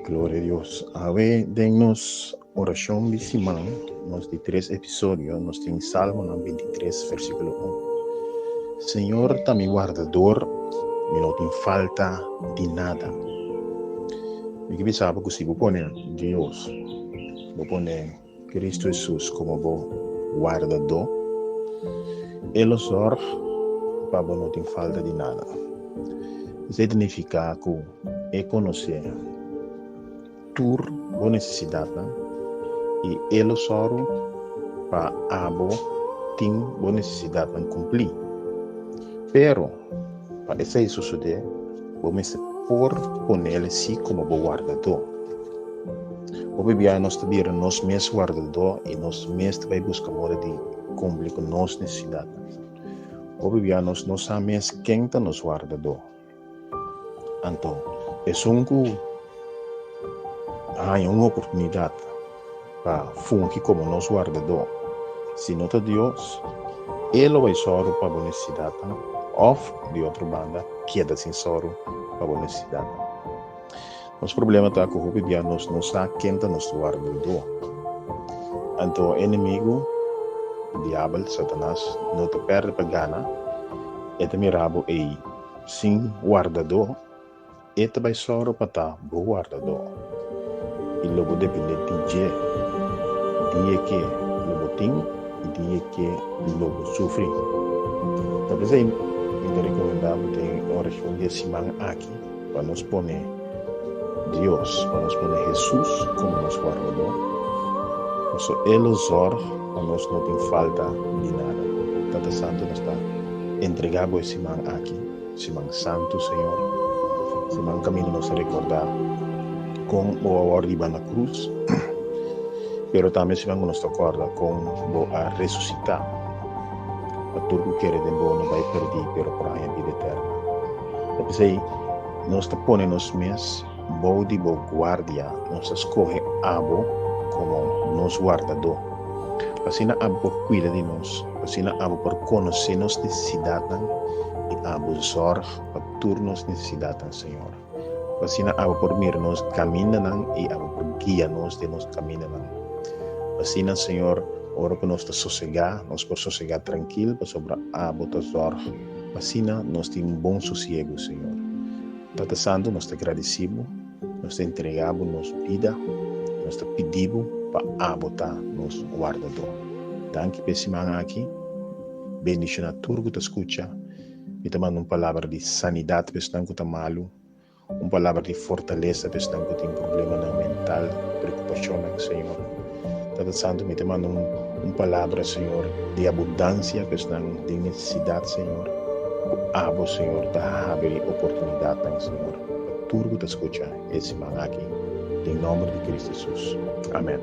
Glória a Deus. Ave, den-nos oração de Simão, nos de 3 episódios, nos tem Salmo 23, versículo 1. Senhor, tá mi guardador, me não tem falta de nada. E que pensava que se vou pôr Deus, vou pôr Cristo Jesus como bom guardador, Ele só para não tem falta de nada. Isso significa que é conhecer tua boa necessidade, e ele só para abo tem boa necessidade de cumprir. Pero para isso suceder, vamos por poner assim como bom guardador. O bebê nós também nós mesmos guardador e nós mesmos vai buscar modo de cumprir com nossa necessidade. O bebê nós não sabemos quem está nos guardador. Então, é uma oportunidade para fungir como nosso guardador. Se não está Deus, Ele vai só para a necessidade, ou de outra banda, queda sem soro para a necessidade. Nosso problema está com o bebê, nós não sabemos quem está nosso guardador. Então, o inimigo, o diabo, Satanás, não te perde para ganhar, e te mirabo aí, sem guardador, e te vai só para estar bom guardador. E logo depende de dia que logo tem e dia que logo sofre. Talvez aí eu recomendava ter oração de semana aqui para nos pôr Deus, para nos pôr Jesus como nosso guardador. Ele ora para nós não tem falta de nada. Tata Santo nos está entregado essa semana aqui, semana Santo Senhor, semana caminho nos recordar com o arriba na cruz, pero também se vamos nos acorda com a ressuscitar. A tudo que quer de bom não vai perder, pero para a vida eterna. Depois aí, nós te põe nos mês, bom de boa guardia, nós escolhe abo como nosso guardador. Assim a abo por cuida de nós, assim a abo por conhecer nossa necessidade e abo sorge para turnos necessidades, Senhor. Assim a por mir nos caminham e a por guia nos de nos caminham. Assim, Senhor, ora para nós sossegar, nós por sossegar tranquilo, para sobre a botar sorte. Assim, nós temos bom sossego, Senhor. Tata Santo, nós te agradecemos, nós te entregamos nossa vida, nós te pedimos para botar nosso guardador. Danke por semana aqui. Bendição a tudo que te escuta. Me te mando uma palavra de sanidade para estar com o malo. Uma palavra de fortaleza para estar que tem problema mental, preocupação, Senhor. Tata Santo, me te manda uma palavra, Senhor, de abundância para estar de necessidade, Senhor. Abo, Senhor, da abre oportunidade, Senhor. Tudo que te escuta esse semana aqui. Em nome de Cristo Jesus. Amém.